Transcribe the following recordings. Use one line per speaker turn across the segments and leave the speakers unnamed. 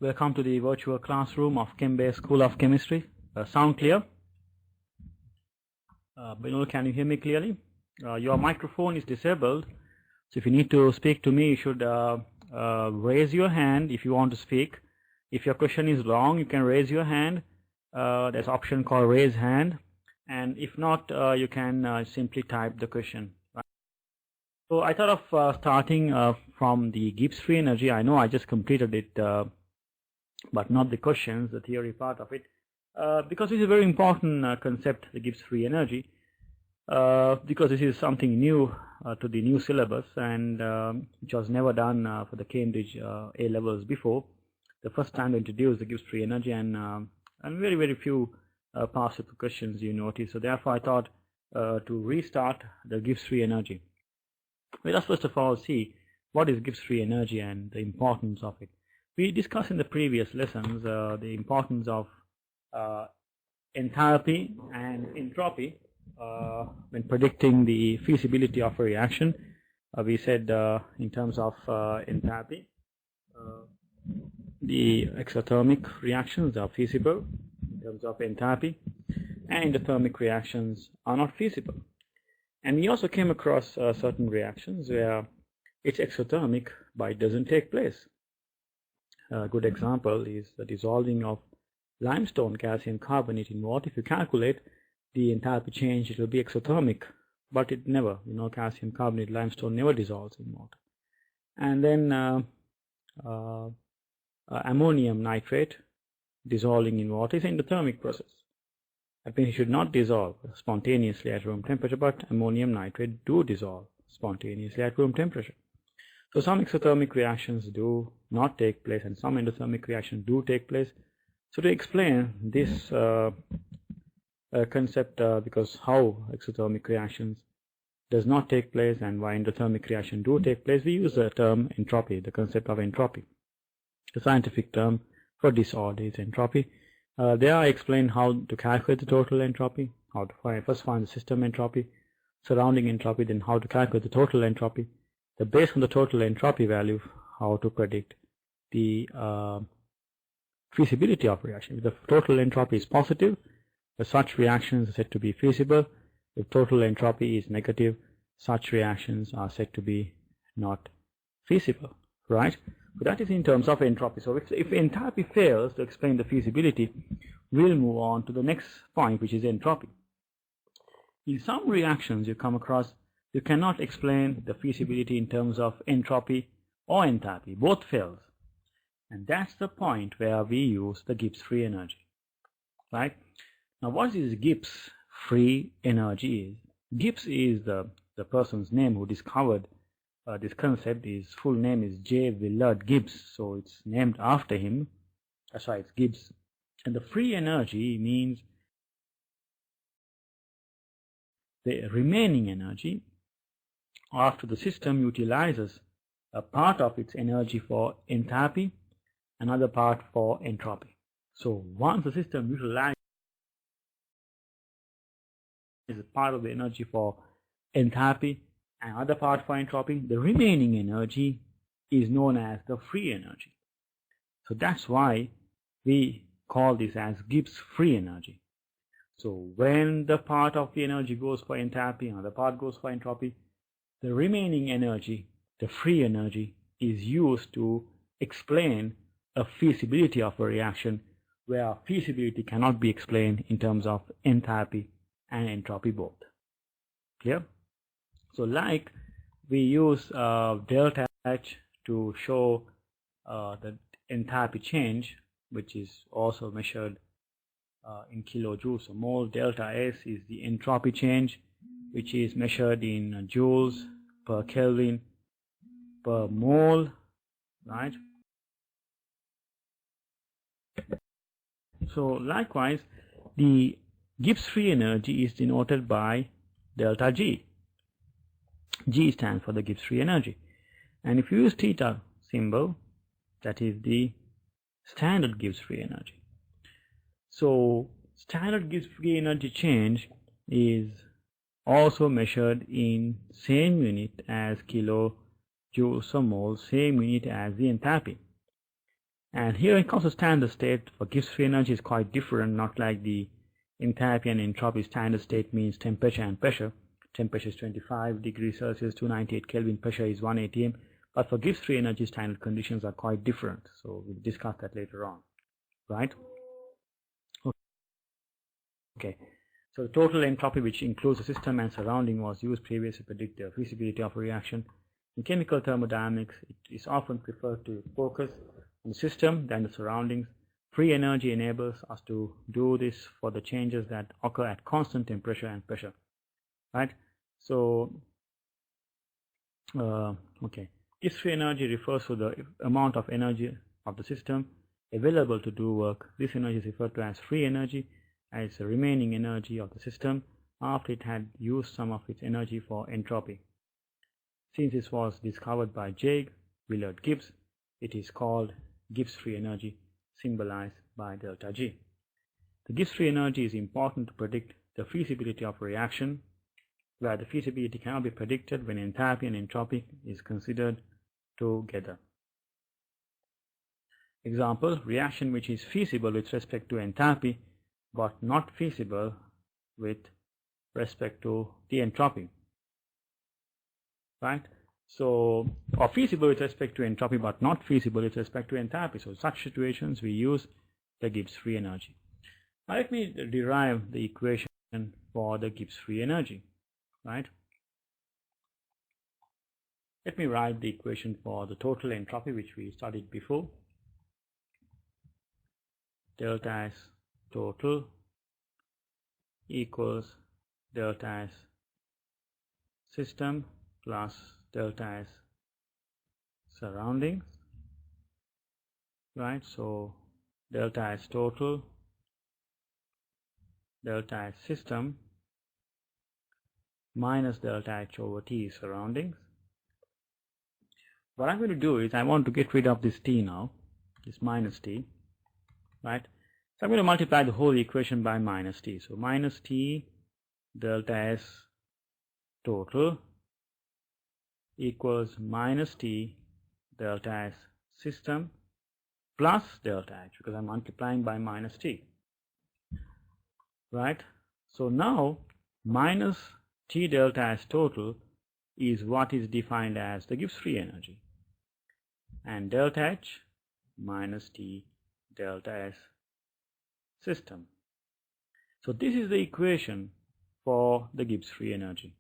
Welcome to the virtual classroom of Chem-based School of Chemistry. Sound clear? Binul, can you hear me clearly? Your microphone is disabled, so if you need to speak to me, you should raise your hand if you want to speak. If your question is long, you can raise your hand. There's an option called raise hand, and if not, you can simply type the question. So I thought of starting from the Gibbs free energy. I know I just completed it, but not the questions, the theory part of it, because it's a very important concept, the Gibbs free energy, because this is something new to the new syllabus, and which was never done for the Cambridge A levels before. The first time to introduce the Gibbs free energy, and very, very few past paper questions you notice. So therefore I thought to restart the Gibbs free energy. Let us first of all see what is Gibbs free energy and the importance of it. We discussed in the previous lessons the importance of enthalpy and entropy when predicting the feasibility of a reaction. We said in terms of enthalpy, the exothermic reactions are feasible in terms of enthalpy, and endothermic reactions are not feasible. And we also came across certain reactions where it's exothermic but it doesn't take place. A good example is the dissolving of limestone calcium carbonate in water. If you calculate the enthalpy change, it will be exothermic, but it never, calcium carbonate, limestone never dissolves in water. And then ammonium nitrate dissolving in water is an endothermic process. That means it should not dissolve spontaneously at room temperature, but ammonium nitrate do dissolve spontaneously at room temperature. So some exothermic reactions do not take place and some endothermic reactions do take place. So to explain this concept, because how exothermic reactions does not take place and why endothermic reaction do take place, we use the term entropy, the concept of entropy. The scientific term for disorder is entropy. There I explain how to calculate the total entropy, how to first find the system entropy, surrounding entropy, then how to calculate the total entropy. Based on the total entropy value, how to predict the feasibility of reaction. If the total entropy is positive, such reactions are said to be feasible. If total entropy is negative, such reactions are said to be not feasible, right? So that is in terms of entropy. So if enthalpy fails to explain the feasibility, we'll move on to the next point, which is entropy. In some reactions you come across, you cannot explain the feasibility in terms of entropy or enthalpy. Both fails. And that's the point where we use the Gibbs free energy. Right? Now what is Gibbs free energy? Gibbs is the person's name who discovered this concept. His full name is J. Willard Gibbs, so it's named after him. That's why it's Gibbs. And the free energy means the remaining energy after the system utilizes a part of its energy for enthalpy, another part for entropy. So once the system utilizes part of the energy for enthalpy and other part for entropy, the remaining energy is known as the free energy. So that's why we call this as Gibbs free energy. So when the part of the energy goes for enthalpy, another part goes for entropy, the remaining energy, the free energy, is used to explain a feasibility of a reaction where feasibility cannot be explained in terms of enthalpy and entropy both. Clear? So like we use delta H to show the enthalpy change, which is also measured in kilojoules a mole. Delta S is the entropy change, which is measured in joules per Kelvin per mole, right? So likewise, the Gibbs free energy is denoted by delta G. G stands for the Gibbs free energy. And if you use theta symbol, that is the standard Gibbs free energy. So standard Gibbs free energy change is also measured in same unit as kilojoules per mole, same unit as the enthalpy. And here it comes to standard state for Gibbs free energy is quite different, not like the enthalpy and entropy. Standard state means temperature and pressure. Temperature is 25 degrees Celsius, 298 Kelvin, pressure is 1 atm. But for Gibbs free energy, standard conditions are quite different. So we'll discuss that later on, right? Okay. So the total entropy, which includes the system and surrounding, was used previously to predict the feasibility of a reaction. In chemical thermodynamics, it is often preferred to focus on the system than the surroundings. Free energy enables us to do this for the changes that occur at constant temperature and pressure, right? So, okay. Gibbs free energy refers to the amount of energy of the system available to do work. This energy is referred to as free energy, as the remaining energy of the system after it had used some of its energy for entropy. Since this was discovered by J. Willard Gibbs, it is called Gibbs free energy, symbolized by delta G. The Gibbs free energy is important to predict the feasibility of a reaction, where the feasibility cannot be predicted when enthalpy and entropy is considered together. Example, reaction which is feasible with respect to enthalpy but not feasible with respect to the entropy, right? So, or feasible with respect to entropy but not feasible with respect to enthalpy. So, in such situations we use the Gibbs free energy. Now let me derive the equation for the Gibbs free energy, right? Let me write the equation for the total entropy, which we studied before. Delta S total equals delta S system plus delta S surroundings, right? So delta S total, delta S system minus delta H over T surroundings. What I'm going to do is I want to get rid of this T now, this minus T, right? So I'm going to multiply the whole equation by minus T. So minus T delta S total equals minus T delta S system plus delta H, because I'm multiplying by minus T, right? So now minus T delta S total is what is defined as the Gibbs free energy, and delta H minus T delta S system. So this is the equation for the Gibbs free energy.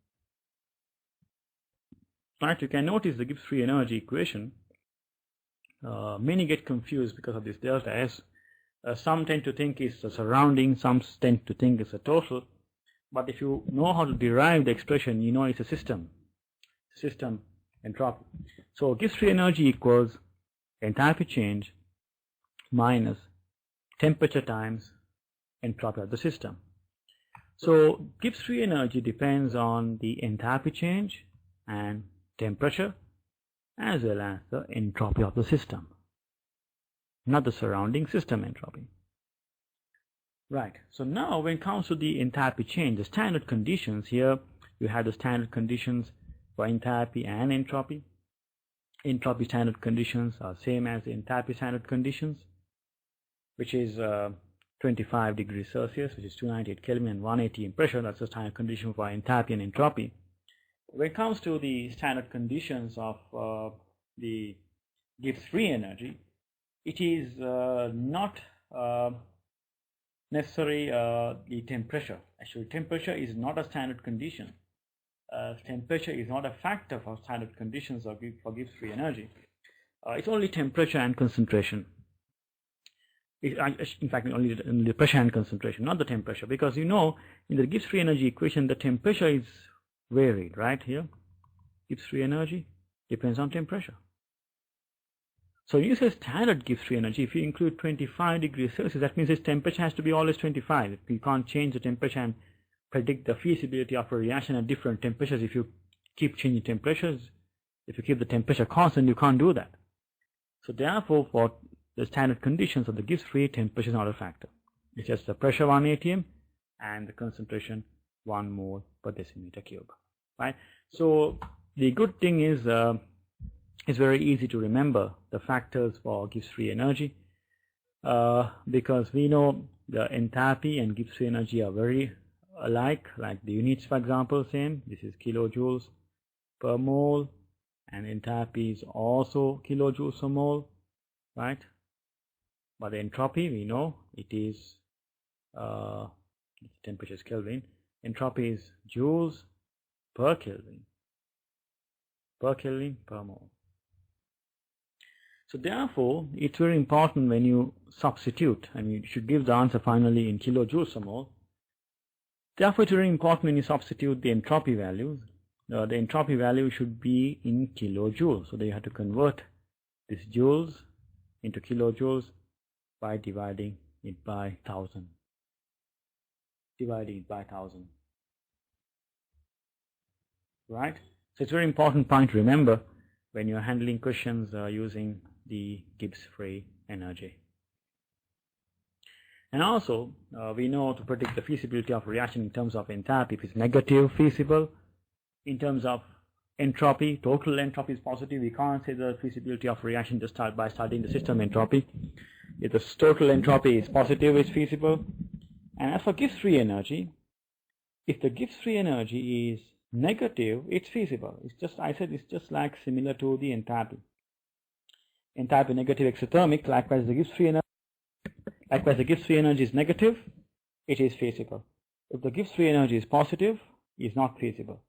Right, you can notice the Gibbs free energy equation. Many get confused because of this delta S. Some tend to think it's the surrounding, some tend to think it's a total. But if you know how to derive the expression, you know it's a system entropy. So Gibbs free energy equals enthalpy change minus temperature times entropy of the system. So Gibbs free energy depends on the enthalpy change and temperature as well as the entropy of the system, not the surrounding system entropy. Right, so now when it comes to the enthalpy change, the standard conditions, here you have the standard conditions for enthalpy and entropy. Entropy standard conditions are same as the enthalpy standard conditions, which is 25 degrees Celsius, which is 298 Kelvin, and 180 in pressure. That's the standard condition for enthalpy and entropy. When it comes to the standard conditions of the Gibbs free energy, it is not necessarily the temperature. Actually, temperature is not a standard condition. Temperature is not a factor for standard conditions for Gibbs free energy. It's only temperature and concentration. In fact, only the pressure and concentration, not the temperature, because you know in the Gibbs free energy equation the temperature is varied, right? Here Gibbs free energy depends on temperature. So you say standard Gibbs free energy, if you include 25 degrees Celsius, that means its temperature has to be always 25. You can't change the temperature and predict the feasibility of a reaction at different temperatures. If you keep changing temperatures, if you keep the temperature constant, you can't do that. So therefore, for the standard conditions of the Gibbs free, temperature is not a factor. It's just the pressure 1 atm and the concentration 1 mole per decimeter cube, right? So the good thing is it's very easy to remember the factors for Gibbs free energy. because we know the enthalpy and Gibbs free energy are very alike, like the units, for example, same. This is kilojoules per mole, and enthalpy is also kilojoules per mole, right? But the entropy, we know it is temperature is Kelvin. Entropy is joules per Kelvin per mole. So therefore, it's very important when you substitute, and you should give the answer finally in kilojoules per mole. Therefore, it's very important when you substitute the entropy values. The entropy value should be in kilojoules. So they have to convert this joules into kilojoules by dividing it by 1000. Right? So it's a very important point to remember when you're handling questions using the Gibbs free energy. And also, we know to predict the feasibility of reaction in terms of enthalpy, if it's negative feasible. In terms of entropy, total entropy is positive. We can't say the feasibility of reaction just by studying the system entropy. If the total entropy is positive, it's feasible. And as for Gibbs free energy, if the Gibbs free energy is negative, it's feasible. It's just, I said, it's just like similar to the enthalpy. Enthalpy negative exothermic, likewise the Gibbs free energy is negative, it is feasible. If the Gibbs free energy is positive, it's not feasible.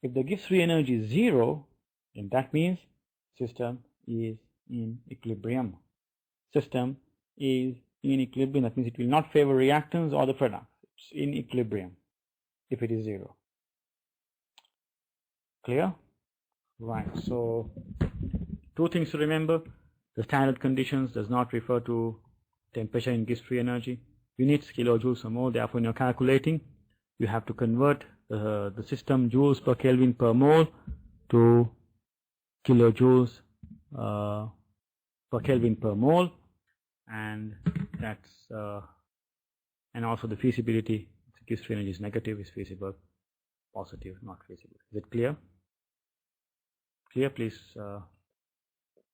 If the Gibbs free energy is 0, then that means system is in equilibrium. System is in equilibrium. That means it will not favor reactants or the product. It's in equilibrium if it is 0. Clear? Right. So two things to remember. The standard conditions does not refer to temperature in Gibbs free energy. Units kilojoules or more. Therefore, when you're calculating, you have to convert the system joules per Kelvin per mole to kilojoules per Kelvin per mole, and that's and also the feasibility. Gibbs free energy is negative, is feasible. Positive, not feasible. Is it clear? Clear? Please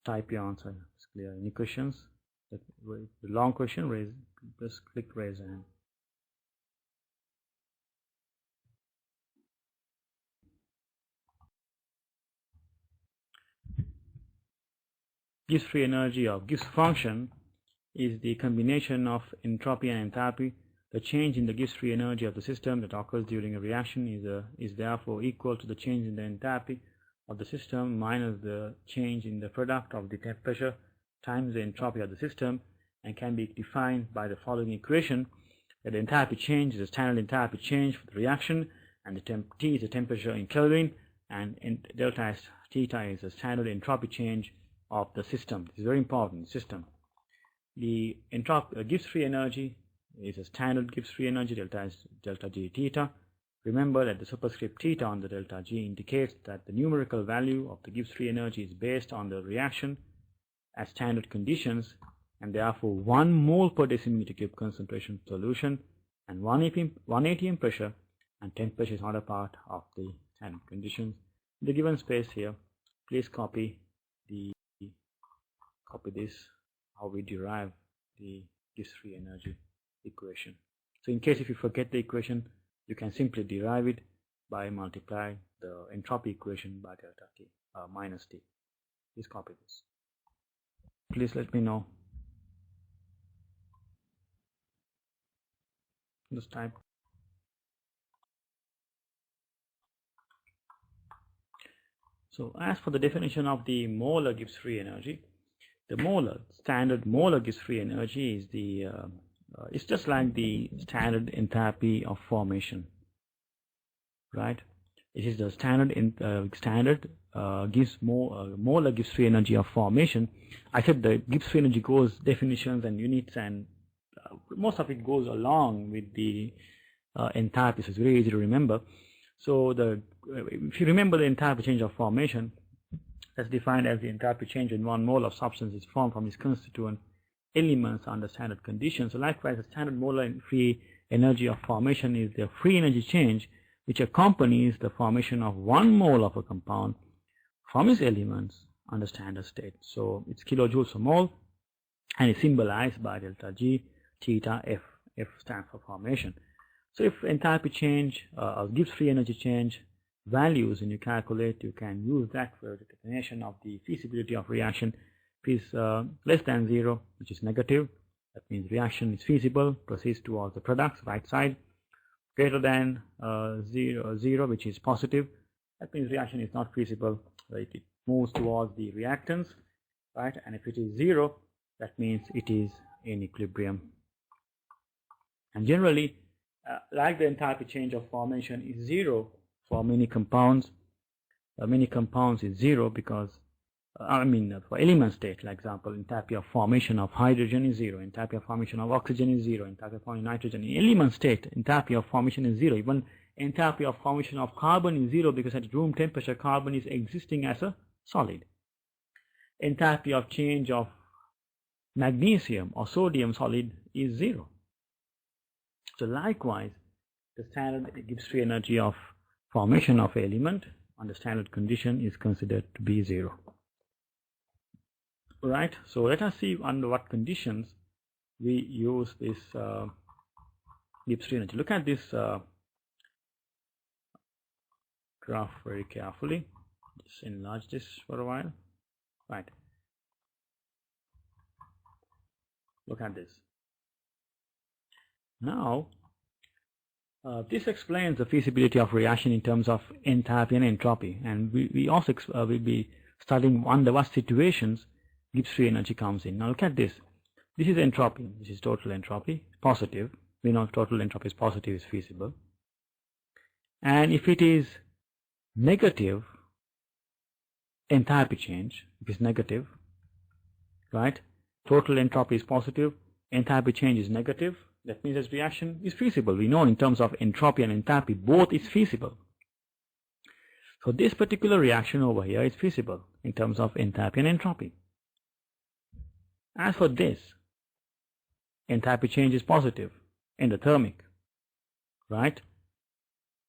type your answer. It's clear. Any questions? The long question, raise. Just click raise hand. Gibbs free energy or Gibbs function is the combination of entropy and enthalpy. The change in the Gibbs free energy of the system that occurs during a reaction is therefore equal to the change in the enthalpy of the system minus the change in the product of the temperature times the entropy of the system, and can be defined by the following equation: that the enthalpy change is the standard enthalpy change for the reaction, and the T is the temperature in Kelvin, and delta S theta is the standard entropy change of the system. This is very important. System. The Gibbs free energy is a standard Gibbs free energy. Delta is delta G theta. Remember that the superscript theta on the delta G indicates that the numerical value of the Gibbs free energy is based on the reaction at standard conditions, and therefore 1 mole per decimeter cube concentration solution and 1 atm pressure, and temperature is not a part of the standard conditions. In the given space here, please copy this, how we derive the Gibbs free energy equation. So in case if you forget the equation, you can simply derive it by multiplying the entropy equation by delta T minus T. Please copy this. Please let me know. Just type. So as for the definition of the molar Gibbs free energy, the standard molar Gibbs free energy is the it's just like the standard enthalpy of formation, right? It is the standard molar Gibbs free energy of formation. I said the Gibbs free energy goes definitions and units, and most of it goes along with the enthalpy, so it's very easy to remember. So if you remember the enthalpy change of formation, that's defined as the enthalpy change in 1 mole of substance is formed from its constituent elements under standard conditions. So likewise, the standard molar free energy of formation is the free energy change which accompanies the formation of 1 mole of a compound from its elements under standard state. So it's kilojoules per mole, and is symbolized by delta G, theta, F. F stands for formation. So if enthalpy change or Gibbs free energy change values and you calculate, you can use that for the determination of the feasibility of reaction. If it is less than 0, which is negative, that means reaction is feasible, proceeds towards the products, right side. Greater than 0, which is positive, that means reaction is not feasible, right? It moves towards the reactants, right? And if it is 0, that means it is in equilibrium. And generally, like the enthalpy change of formation is 0 for many compounds. Many compounds is 0 because, for element state, like example, enthalpy of formation of hydrogen is 0, enthalpy of formation of oxygen is 0, enthalpy of formation of nitrogen. In element state, enthalpy of formation is 0. Even enthalpy of formation of carbon is 0 because at room temperature, carbon is existing as a solid. Enthalpy of change of magnesium or sodium solid is 0. So likewise, the standard Gibbs free energy of formation of element under standard condition is considered to be 0. Right, so let us see under what conditions we use this Gibbs free energy. Look at this graph very carefully. Just enlarge this for a while. Right, look at this. Now this explains the feasibility of reaction in terms of enthalpy and entropy, and we also will be studying under what situations Gibbs free energy comes in. Now look at this. This is entropy. This is total entropy, positive. We know total entropy is positive, is feasible. And if it is negative enthalpy change, if it's negative, right? Total entropy is positive, enthalpy change is negative. That means this reaction is feasible. We know in terms of entropy and enthalpy, both is feasible. So this particular reaction over here is feasible in terms of enthalpy and entropy. As for this, enthalpy change is positive, endothermic, right?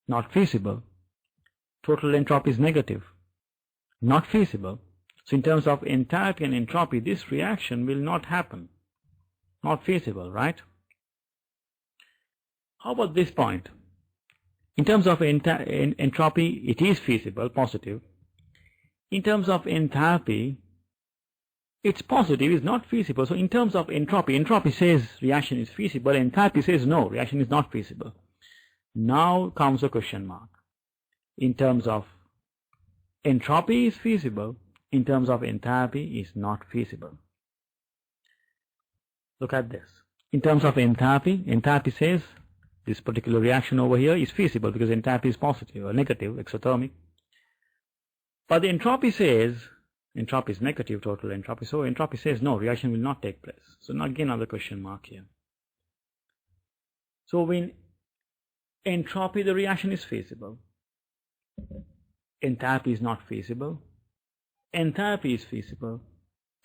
Not feasible. Total entropy is negative, not feasible. So in terms of enthalpy and entropy, this reaction will not happen, not feasible, right? How about this point? In terms of entropy, it is feasible, positive. In terms of enthalpy, it's positive, it's not feasible. So in terms of entropy, entropy says reaction is feasible, enthalpy says no, reaction is not feasible. Now comes a question mark. In terms of entropy is feasible, in terms of enthalpy is not feasible. Look at this. In terms of enthalpy, enthalpy says this particular reaction over here is feasible because enthalpy is positive or negative, exothermic. But the entropy says, entropy is negative, total entropy, so entropy says no, reaction will not take place. So now again another question mark here. So when entropy, the reaction is feasible, enthalpy is not feasible, enthalpy is feasible,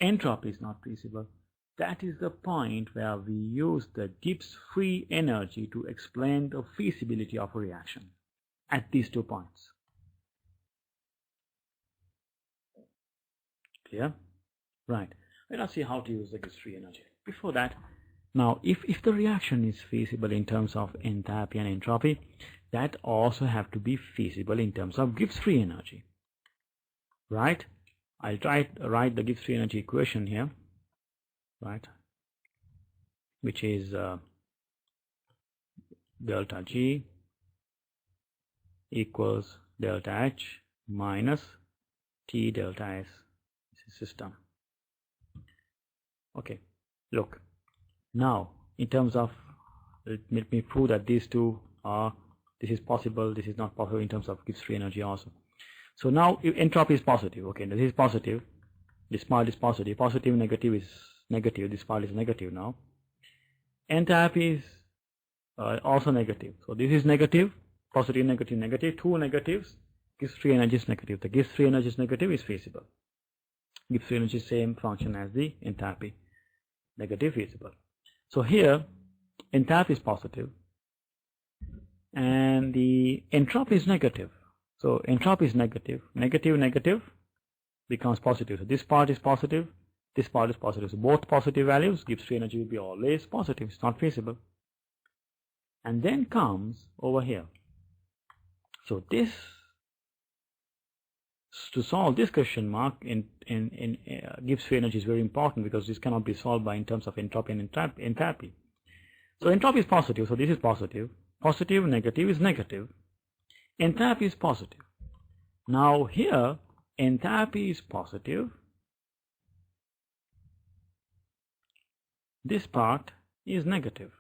entropy is not feasible. That is the point where we use the Gibbs free energy to explain the feasibility of a reaction at these 2 points. Clear? Right. Let us see how to use the Gibbs free energy. Before that, now if the reaction is feasible in terms of enthalpy and entropy, that also have to be feasible in terms of Gibbs free energy. Right? I'll try to write the Gibbs free energy equation here. Right, which is delta G equals delta H minus T delta S. This is system. Okay, look, now in terms of, let me prove that these two are, this is possible, this is not possible in terms of Gibbs free energy also. So now if entropy is positive, okay, this is positive, this part is positive, positive, negative is negative, this part is negative now. Enthalpy is also negative. So this is negative, positive, negative, negative, 2 negatives, Gibbs free energy is negative. The Gibbs free energy is negative is feasible. Gibbs free energy is same function as the enthalpy, negative, feasible. So here, enthalpy is positive and the entropy is negative. So entropy is negative, negative, negative becomes positive. So this part is positive, This part is positive. So both positive values, Gibbs free energy will be always positive. It's not feasible. And then comes over here. So this, to solve this question mark in Gibbs free energy is very important, because this cannot be solved by in terms of entropy and enthalpy. So entropy is positive, so this is positive. Positive, negative is negative. Enthalpy is positive. Now here, enthalpy is positive. This part is negative.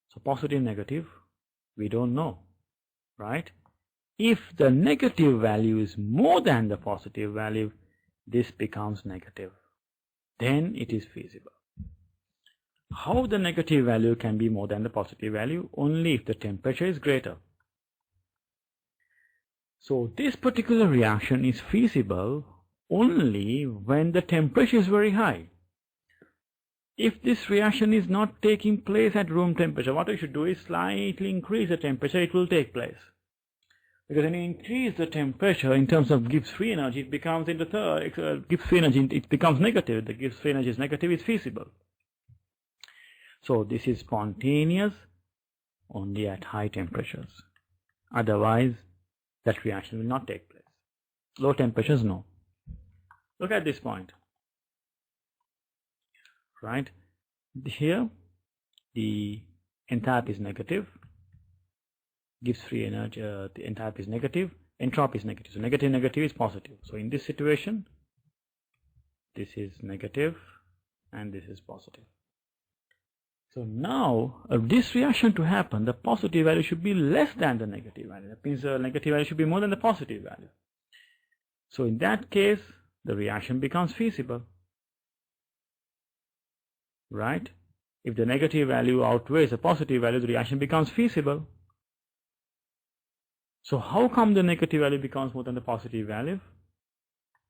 So positive, negative, we don't know, right? If the negative value is more than the positive value, this becomes negative. Then it is feasible. How the negative value can be more than the positive value? Only if the temperature is greater. So this particular reaction is feasible only when the temperature is very high. If this reaction is not taking place at room temperature, what we should do is slightly increase the temperature, it will take place. Because when you increase the temperature in terms of Gibbs free energy, it becomes Gibbs free energy, it becomes negative. The Gibbs free energy is negative, it's feasible. So this is spontaneous only at high temperatures. Otherwise, that reaction will not take place. Low temperatures, no. Look at this point. Right? Here, the enthalpy is negative. Gibbs free energy, the enthalpy is negative. Entropy is negative. So negative, negative is positive. So in this situation, this is negative and this is positive. So now, this reaction to happen, the positive value should be less than the negative value. That means the negative value should be more than the positive value. So in that case, the reaction becomes feasible. Right? If the negative value outweighs the positive value, the reaction becomes feasible. So how come the negative value becomes more than the positive value?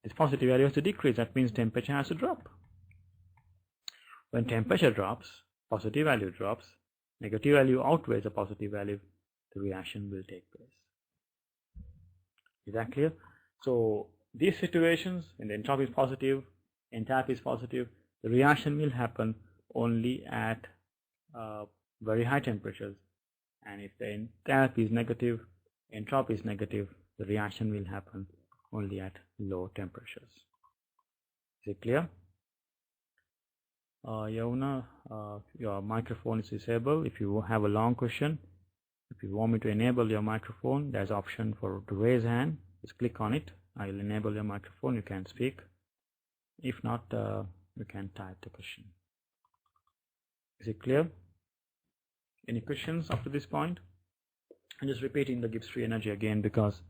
This positive value has to decrease. That means temperature has to drop. When temperature drops, positive value drops, negative value outweighs the positive value, the reaction will take place. Is that clear? So these situations, when the entropy is positive, enthalpy is positive, the reaction will happen only at very high temperatures. And if the enthalpy is negative, entropy is negative, the reaction will happen only at low temperatures. Is it clear? Yavuna, your microphone is disabled. If you have a long question, if you want me to enable your microphone, there's an option to raise hand. Just click on it. I will enable your microphone. You can speak. If not, you can type the question. Is it clear? Any questions up to this point? I'm just repeating the Gibbs free energy again because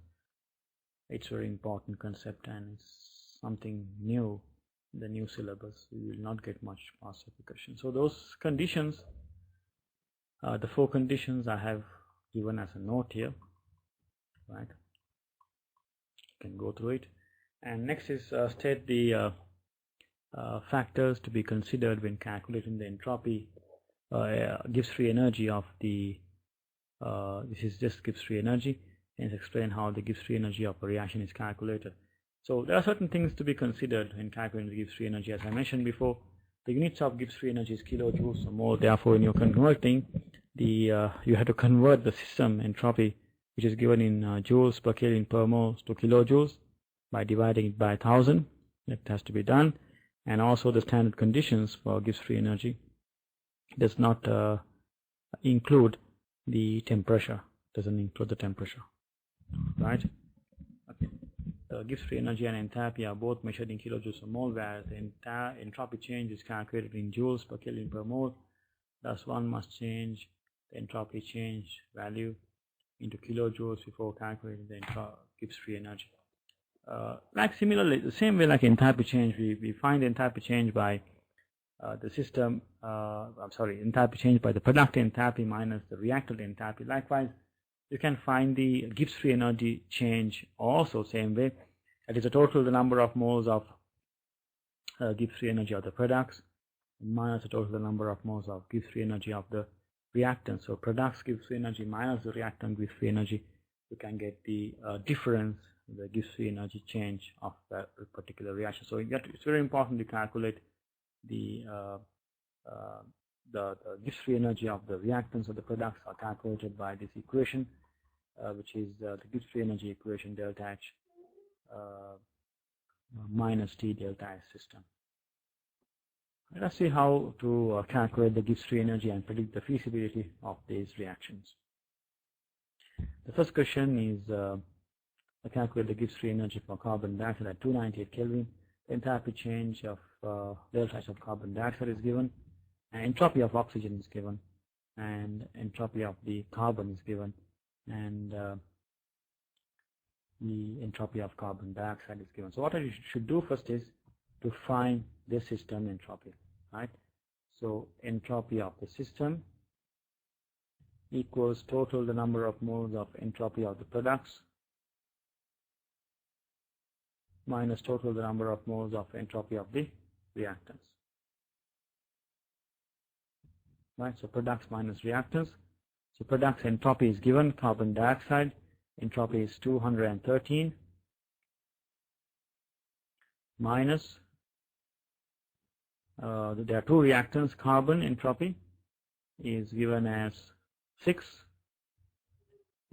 it's a very important concept and it's something new. The new syllabus, we will not get much past the question. So those conditions, the 4 conditions I have given as a note here, right? You can go through it. And next is state the factors to be considered when calculating the entropy, Gibbs free energy of the, this is just Gibbs free energy, and explain how the Gibbs free energy of a reaction is calculated. So there are certain things to be considered when calculating the Gibbs free energy. As I mentioned before, the units of Gibbs free energy is kilojoules or mole. Therefore, when you're converting, you have to convert the system entropy, which is given in joules per Kelvin per mole, to kilojoules by dividing it by 1000. That has to be done. And also the standard conditions for Gibbs free energy does not include the temperature. Doesn't include the temperature, right? Okay. The Gibbs free energy and enthalpy are both measured in kilojoules per mole, whereas the entropy change is calculated in joules per Kelvin per mole. Thus, one must change the entropy change value into kilojoules before calculating the Gibbs free energy. Like similarly, the same way like enthalpy change, we find the enthalpy change by the system, enthalpy change by the product enthalpy minus the reactant enthalpy. Likewise, you can find the Gibbs free energy change also same way. That is the total the number of moles of Gibbs free energy of the products minus the total the number of moles of Gibbs free energy of the reactant. So products Gibbs free energy minus the reactant Gibbs free energy, you can get the difference the Gibbs free energy change of that particular reaction. So it's very important to calculate the Gibbs free energy of the reactants or the products are calculated by this equation, which is the Gibbs free energy equation, delta H minus T delta S system. Let's see how to calculate the Gibbs free energy and predict the feasibility of these reactions. The first question is calculate the Gibbs free energy for carbon dioxide at 298 Kelvin. The enthalpy change of delta H of carbon dioxide is given, and entropy of oxygen is given, and entropy of the carbon is given, and the entropy of carbon dioxide is given. So what I should do first is to find this system entropy, right? So entropy of the system equals total the number of moles of entropy of the products minus total the number of moles of entropy of the reactants. Right, so products minus reactants. So products entropy is given, carbon dioxide entropy is 213 minus there are two reactants. Carbon entropy is given as 6,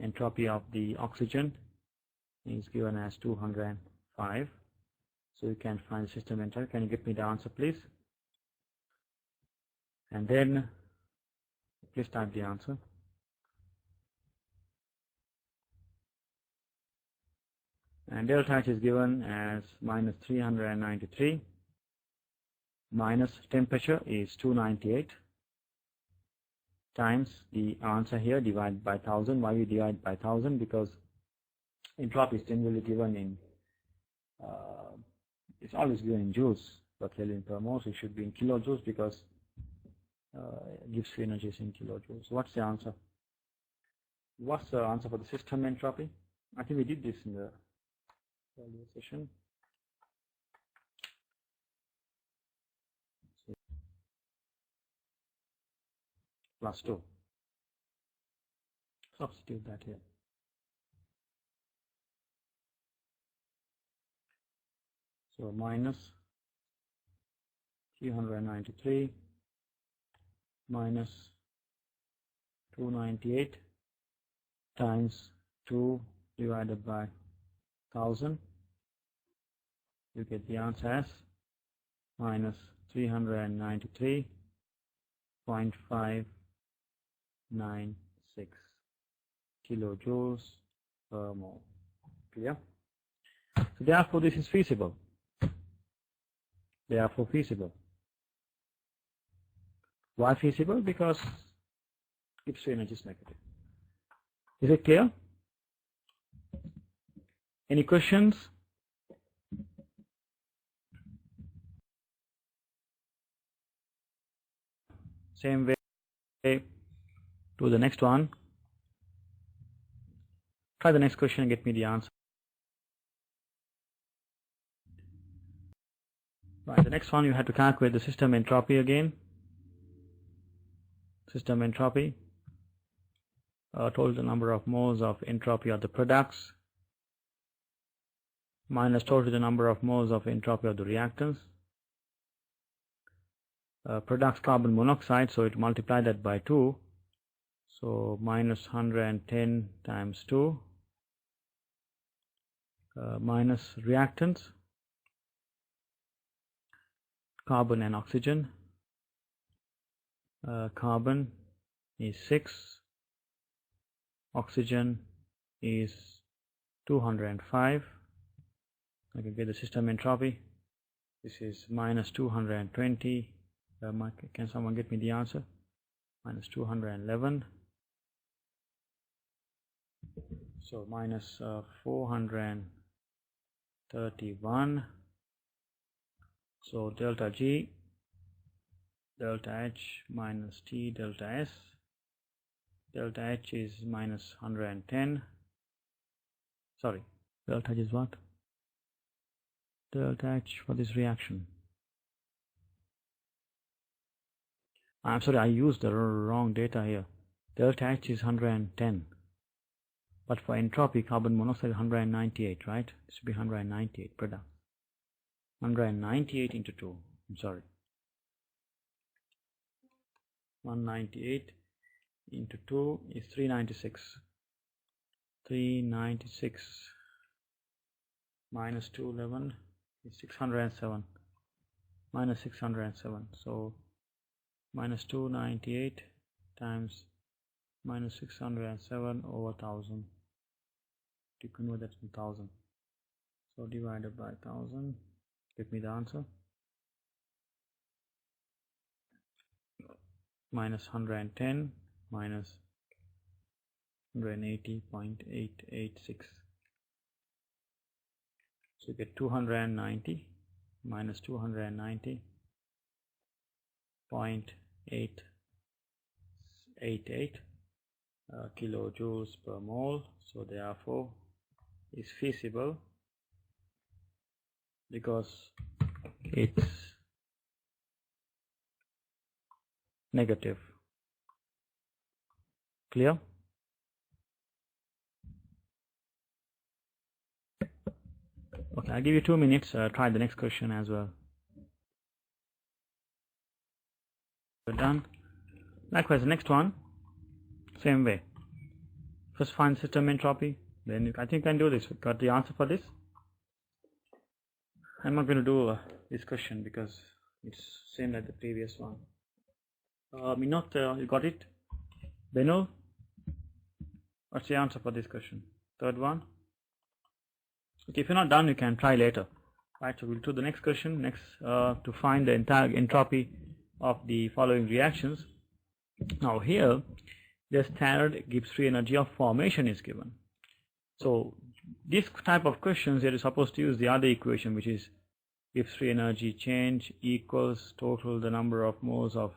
entropy of the oxygen is given as 205. So you can find the system entropy. Can you give me the answer, please? And then please type the answer. And delta H is given as minus 393 minus temperature is 298 times the answer here divided by 1000. Why we divide by 1000? Because entropy is generally given in it's always given in joules per Kelvin per mole, so it should be in kilojoules because Gibbs free energy is in kilojoules. So what's the answer? What's the answer for the system entropy? I think we did this in the earlier session. Plus 2. Substitute that here. So minus 393 minus 298 times 2 divided by 1000. You get the answer as minus 393.596 kilojoules per mole. Clear? So therefore this is feasible. Therefore feasible. Why feasible? Because Gibbs free energy is negative. Is it clear? Any questions? Same way to the next one. Try the next question and get me the answer. Right, the next one you have to calculate the system entropy again. System entropy. Total number of moles of entropy of the products minus total the number of moles of entropy of the reactants. Products carbon monoxide, so it multiply that by 2. So minus 110 times 2 minus reactants, carbon and oxygen. Carbon is 6, oxygen is 205. I can get the system entropy. This is minus 220. Can someone get me the answer? Minus 211. So minus 431. So delta G, delta H minus T delta S. Delta H is minus 110. Sorry, delta H is what? Delta H for this reaction. I'm sorry, I used the wrong data here. Delta H is 110. But for entropy, carbon monoxide is 198, right? This should be 198 product. 198 into 2. I'm sorry. 198 into 2 is 396. 396 minus 211 is 607. Minus 607. So minus 298 times minus 607 over 1000. To convert that to 1000. So divided by 1000. Give me the answer. Minus 110 minus 180.886. So you get 290 minus 290.888 kilojoules per mole. So therefore is feasible because it's negative. Clear? Okay, I'll give you 2 minutes. Try the next question as well. We're done. Likewise, the next one, same way. First find system entropy. Then I think you can do this. Got the answer for this? I'm not going to do this question because it's same like the previous one. Minot, you got it? Benul, what's the answer for this question? Third one. Okay, if you're not done, you can try later. Right, so we'll do the next question. Next, to find the entire entropy of the following reactions. Now here, the standard Gibbs free energy of formation is given. So this type of questions, you're supposed to use the other equation, which is Gibbs free energy change equals total the number of moles of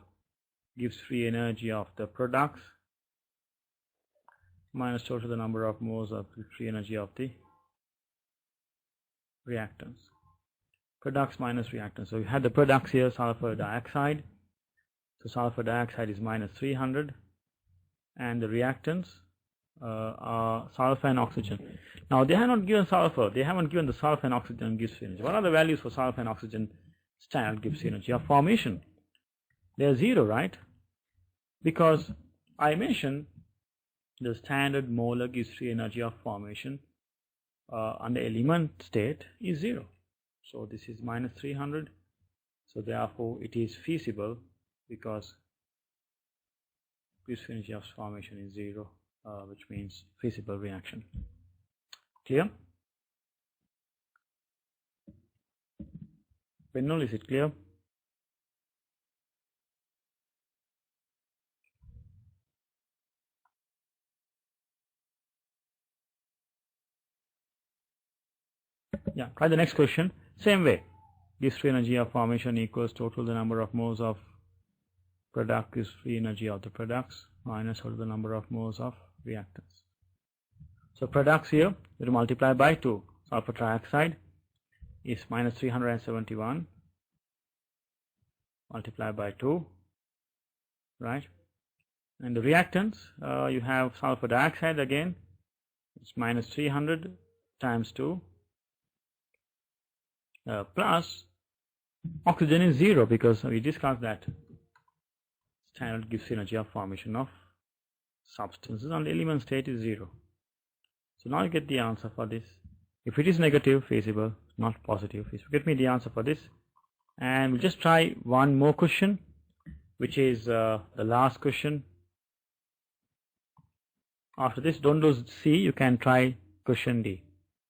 Gibbs free energy of the products minus total the number of moles of Gibbs free energy of the reactants. Products minus reactants. So we had the products here, sulfur dioxide. So sulfur dioxide is minus 300, and the reactants are sulfur and oxygen. Now they have not given sulfur. They haven't given the sulfur and oxygen Gibbs free energy. What are the values for sulfur and oxygen standard Gibbs free energy of formation? They are 0, right? Because I mentioned the standard molar Gibbs free energy of formation under element state is 0. So this is minus 300. So therefore it is feasible because Gibbs free energy of formation is 0, which means feasible reaction. Clear? Benul, is it clear? Yeah, try the next question. Same way. Gibbs free energy of formation equals total the number of moles of product Gibbs free energy of the products minus total the number of moles of reactants. So products here, we multiply by 2. Sulfur trioxide is minus 371 multiplied by 2, right? And the reactants, you have sulfur dioxide again, it's minus 300 times 2. Plus oxygen is 0 because we discussed that standard Gibbs energy of formation of substances on the element state is 0. So now you get the answer for this. If it is negative, feasible, not positive, feasible. Get me the answer for this. And we'll just try one more question, which is the last question. After this, don't do C, you can try question D.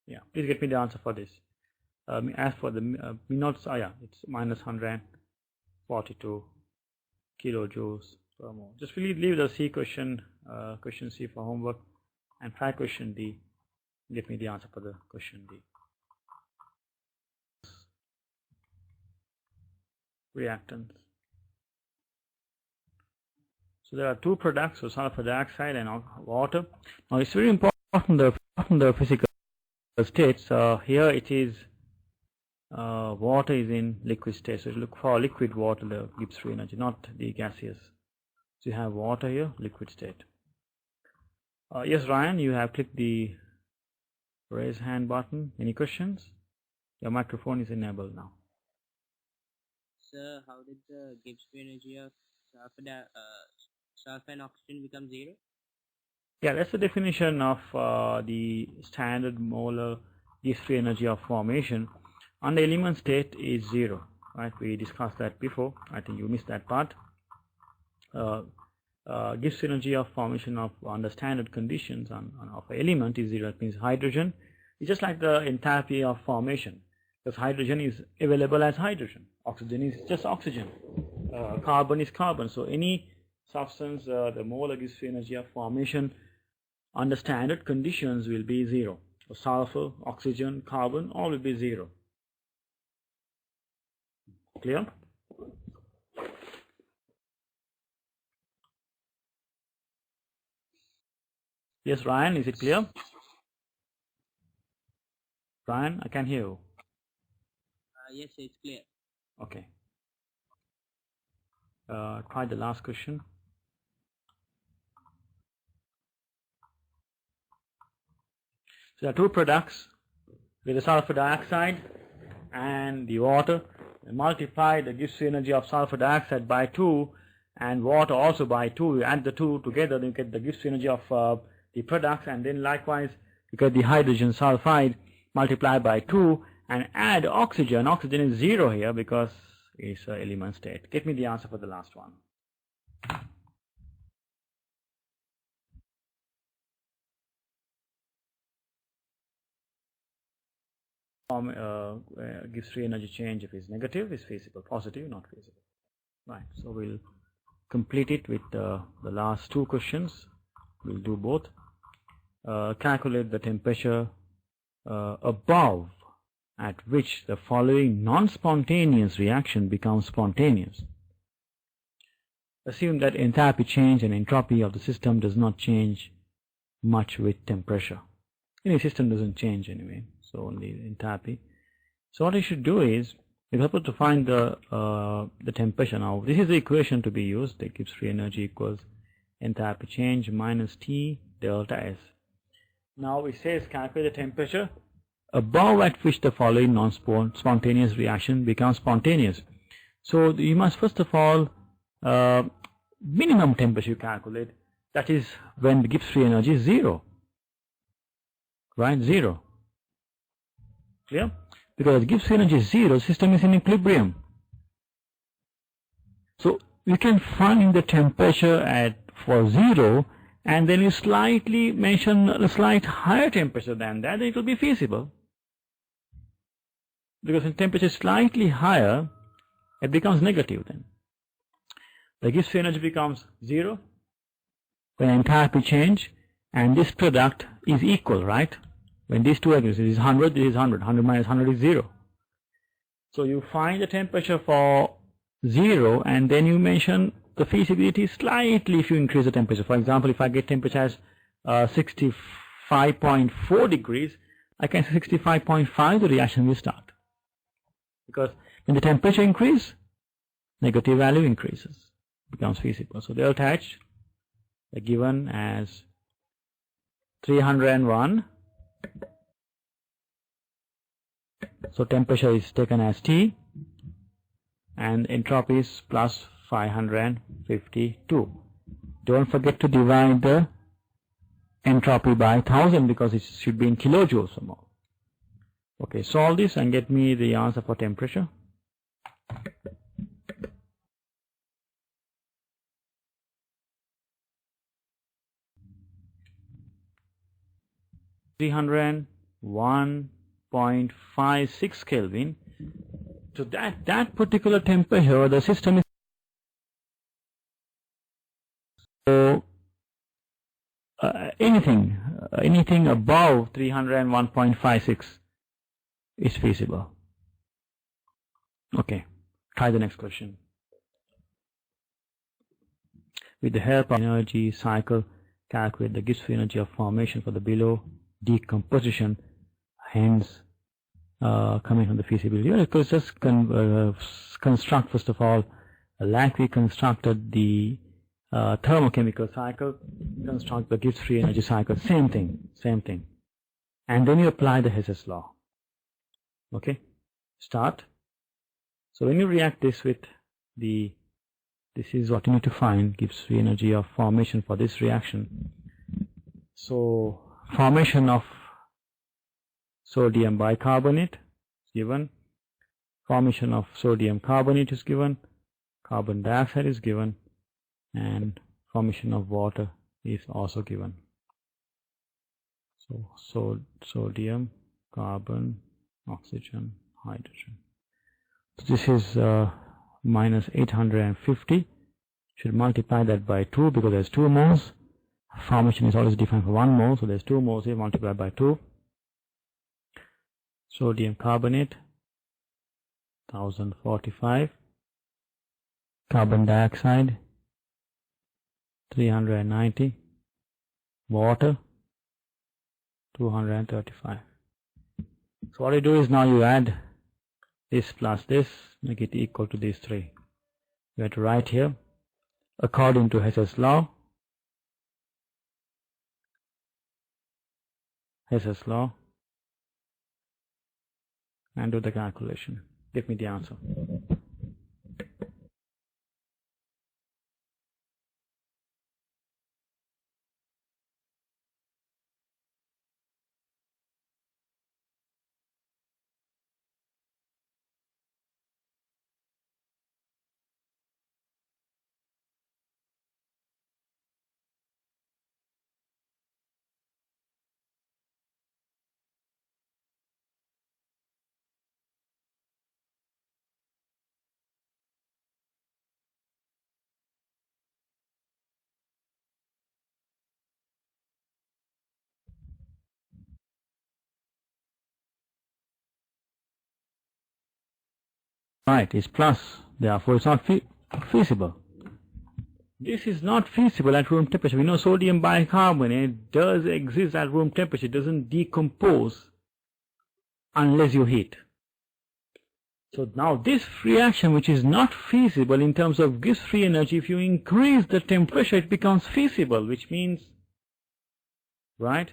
Yeah, please get me the answer for this. As for the Minot's, yeah, it's minus 142 kilojoules per mole. Just leave the C question, question C for homework, and try question D. Get me the answer for the question D. Reactants. So there are two products, so sulfur dioxide and water. Now it's very important the physical states. Here it is. Water is in liquid state, so you look for liquid water, the Gibbs free energy, not the gaseous. So you have water here, liquid state. Yes, Ryan, you have clicked the raise hand button. Any questions? Your microphone is enabled now.
Sir, how did the Gibbs free energy of sulfur and oxygen become zero?
Yeah, that's the definition of the standard molar Gibbs free energy of formation. On the element state is zero, right? We discussed that before. I think you missed that part. Gibbs energy of formation of under standard conditions of an element is zero. It means hydrogen. It's just like the enthalpy of formation, because hydrogen is available as hydrogen. Oxygen is just oxygen. Carbon is carbon. So any substance, the molar Gibbs energy of formation under standard conditions will be zero. So sulfur, oxygen, carbon, all will be zero. Clear? Yes, Ryan, is it clear? Ryan, I can hear you.
Yes, it's clear.
Okay. Try the last question. So there are two products with the sulfur dioxide and the water. Multiply the Gibbs energy of sulfur dioxide by 2 and water also by 2. You add the two together, then you get the Gibbs energy of the products, and then likewise you get the hydrogen sulfide multiplied by 2 and add oxygen. Oxygen is 0 here because it's an element state. Get me the answer for the last one. Gives free energy change. If it's negative, it's feasible. Positive, not feasible. Right. So we'll complete it with the last two questions. We'll do both. Calculate the temperature above at which the following non-spontaneous reaction becomes spontaneous. Assume that enthalpy change and entropy of the system does not change much with temperature. Any system doesn't change anyway, so only enthalpy. So what you should do is, you're supposed to find the temperature. Now this is the equation to be used. That gives free energy equals enthalpy change minus T delta S. Now it says calculate the temperature above at which the following non-spontaneous reaction becomes spontaneous. So you must first of all minimum temperature you calculate. That is when the Gibbs free energy is 0. Right, 0. Clear? Because Gibbs free energy is 0, system is in equilibrium. So you can find the temperature for 0, and then you slightly mention a slight higher temperature than that, it will be feasible. Because when temperature is slightly higher, it becomes negative then. The Gibbs free energy becomes 0 when enthalpy change, and this product is equal, right? When these two agree, this is 100, this is 100. 100 minus 100 is 0. So you find the temperature for 0, and then you mention the feasibility slightly if you increase the temperature. For example, if I get temperature as 65.4 degrees, I can say 65.5, the reaction will start. Because when the temperature increases, negative value increases, becomes feasible. So delta H are given as 301. So temperature is taken as T, and entropy is plus 552. Don't forget to divide the entropy by 1000 because it should be in kilojoules or more. Okay, solve this and get me the answer for temperature. .56 Kelvin. So that particular temperature, the system is anything above 301.56 is feasible. Okay, try the next question. With the help of energy cycle, calculate the Gibbs energy of formation for the below decomposition, hence coming from the feasibility. Let's just construct first of all, like we constructed the thermochemical cycle, construct the Gibbs free energy cycle, same thing. And then you apply the Hess's law. Okay, start. So when you react this with this is what you need to find, Gibbs free energy of formation for this reaction. So formation of sodium bicarbonate is given, formation of sodium carbonate is given, carbon dioxide is given, and formation of water is also given. So sodium, carbon, oxygen, hydrogen. So this is minus 850. Should multiply that by 2 because there's 2 moles. Formation is always defined for 1 mole, so there's 2 moles here multiplied by 2. Sodium carbonate 1045, carbon dioxide 390, water 235. So what you do is now you add this plus this, make it equal to these 3. You have to write here according to Hess's law. And do the calculation. Give me the answer. Right, it's plus, therefore it's not feasible. This is not feasible at room temperature. We know sodium bicarbonate does exist at room temperature. It doesn't decompose unless you heat. So now this reaction, which is not feasible in terms of Gibbs free energy, if you increase the temperature, it becomes feasible, which means, right,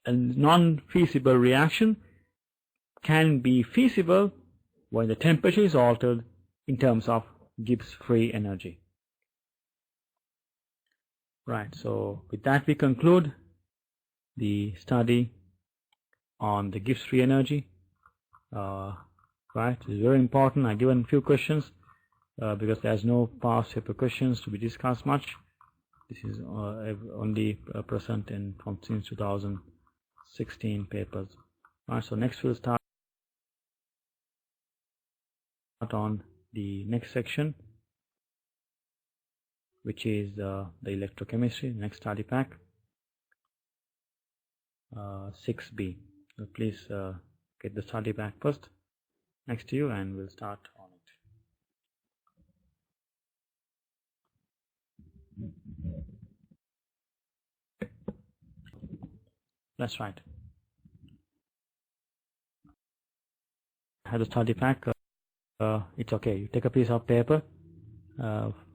a non-feasible reaction can be feasible when the temperature is altered in terms of Gibbs free energy. Right, so with that we conclude the study on the Gibbs free energy. Right, it's very important. I've given a few questions because there's no past paper questions to be discussed much. This is only present from since 2016 papers. Right, so next we'll start on the next section, which is the electrochemistry, next study pack, 6B. So please get the study pack first next to you and we'll start on it. That's right. I have the study pack. It's okay. You take a piece of paper,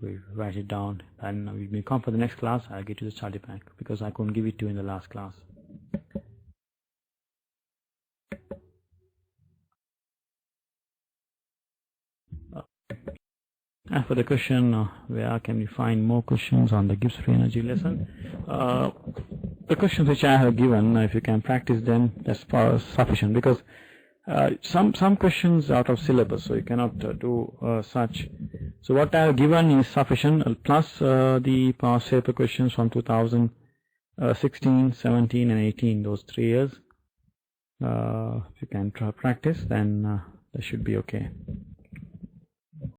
we write it down, and when we come for the next class, I'll get you the study pack because I couldn't give it to you in the last class. And for the question, where can we find more questions on the Gibbs free energy lesson? The questions which I have given, if you can practice them, that's sufficient because some questions out of syllabus, so you cannot do such. So what I have given is sufficient, plus the past paper questions from 2016, 17 and 18, those 3 years. If you can practice, then that should be okay.